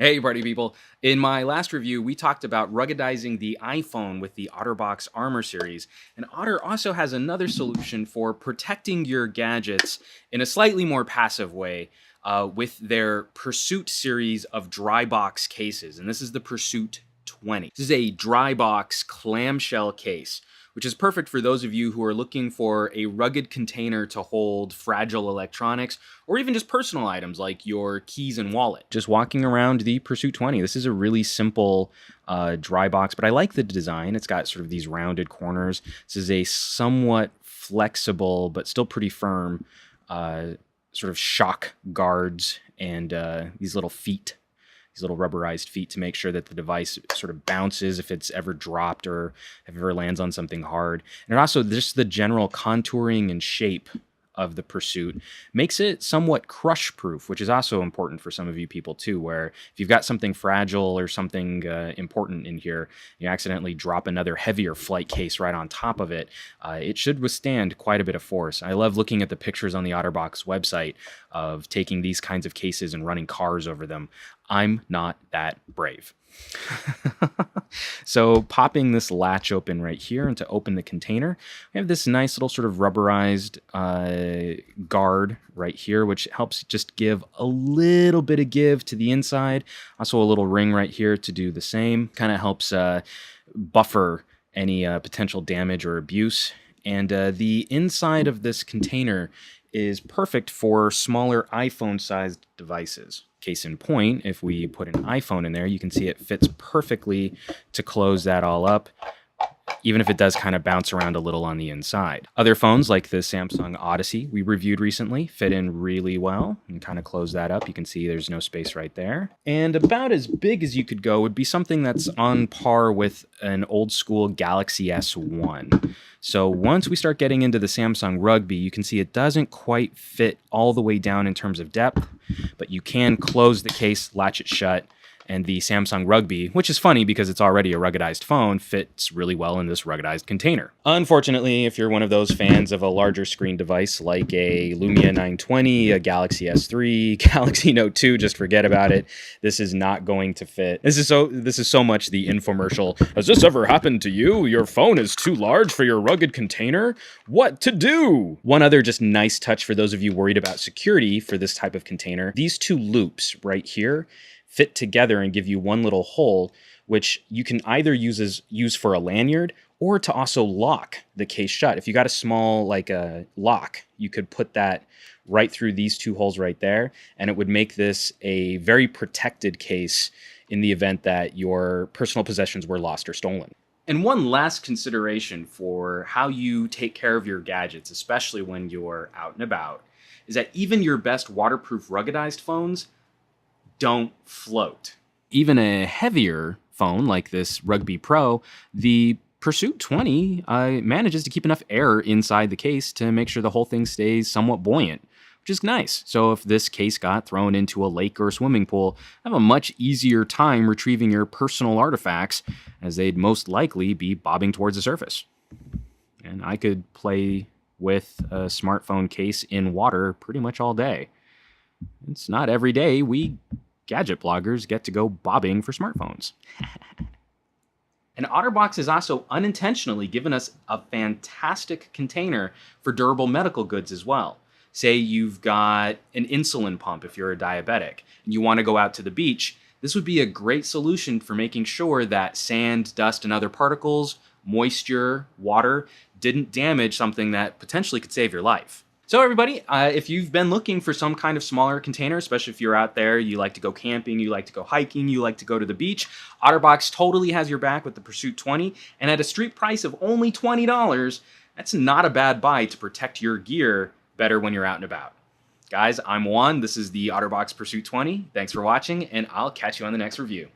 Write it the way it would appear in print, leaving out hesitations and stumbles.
Hey party people! In my last review, we talked about ruggedizing the iPhone with the Otterbox Armor series, and Otter also has another solution for protecting your gadgets in a slightly more passive way with their Pursuit series of dry box cases, and this is the Pursuit 20. This is a dry box clamshell case, which is perfect for those of you who are looking for a rugged container to hold fragile electronics or even just personal items like your keys and wallet. Just walking around the Pursuit 20. This is a really simple dry box, but I like the design. It's got sort of these rounded corners. This is a somewhat flexible but still pretty firm sort of shock guards and these little feet. These little rubberized feet to make sure that the device sort of bounces if it's ever dropped or if it ever lands on something hard. And also just the general contouring and shape of the Pursuit makes it somewhat crush proof, which is also important for some of you people too, where if you've got something fragile or something important in here, you accidentally drop another heavier flight case right on top of it, it should withstand quite a bit of force. I love looking at the pictures on the Otterbox website of taking these kinds of cases and running cars over them. I'm not that brave. So popping this latch open right here and to open the container, we have this nice little sort of rubberized guard right here, which helps just give a little bit of give to the inside. Also a little ring right here to do the same. Kind of helps buffer any potential damage or abuse. And the inside of this container is perfect for smaller iPhone-sized devices. Case in point, if we put an iPhone in there, you can see it fits perfectly to close that all up, even if it does kind of bounce around a little on the inside. Other phones like the Samsung Odyssey we reviewed recently fit in really well and kind of close that up. You can see there's no space right there. And about as big as you could go would be something that's on par with an old school Galaxy S1. So once we start getting into the Samsung Rugby, you can see it doesn't quite fit all the way down in terms of depth, but you can close the case, latch it shut, and the Samsung Rugby, which is funny because it's already a ruggedized phone, fits really well in this ruggedized container. Unfortunately, if you're one of those fans of a larger screen device like a Lumia 920, a Galaxy S3, Galaxy Note 2, just forget about it. This is not going to fit. This is so much the infomercial. Has this ever happened to you? Your phone is too large for your rugged container? What to do? One other just nice touch for those of you worried about security for this type of container, these two loops right here fit together and give you one little hole, which you can either use for a lanyard or to also lock the case shut. If you got a small lock, you could put that right through these two holes right there, and it would make this a very protected case in the event that your personal possessions were lost or stolen. And one last consideration for how you take care of your gadgets, especially when you're out and about, is that even your best waterproof ruggedized phones don't float. Even a heavier phone like this Rugby Pro, the Pursuit 20 manages to keep enough air inside the case to make sure the whole thing stays somewhat buoyant, which is nice. So if this case got thrown into a lake or a swimming pool, have a much easier time retrieving your personal artifacts, as they'd most likely be bobbing towards the surface. And I could play with a smartphone case in water pretty much all day. It's not every day we gadget bloggers get to go bobbing for smartphones. And Otterbox has also unintentionally given us a fantastic container for durable medical goods as well. Say you've got an insulin pump if you're a diabetic and you want to go out to the beach, this would be a great solution for making sure that sand, dust, and other particles, moisture, water, didn't damage something that potentially could save your life. So everybody, if you've been looking for some kind of smaller container, especially if you're out there, you like to go camping, you like to go hiking, you like to go to the beach, Otterbox totally has your back with the Pursuit 20, and at a street price of only $20, that's not a bad buy to protect your gear better when you're out and about. Guys, I'm Juan. This is the Otterbox Pursuit 20. Thanks for watching, and I'll catch you on the next review.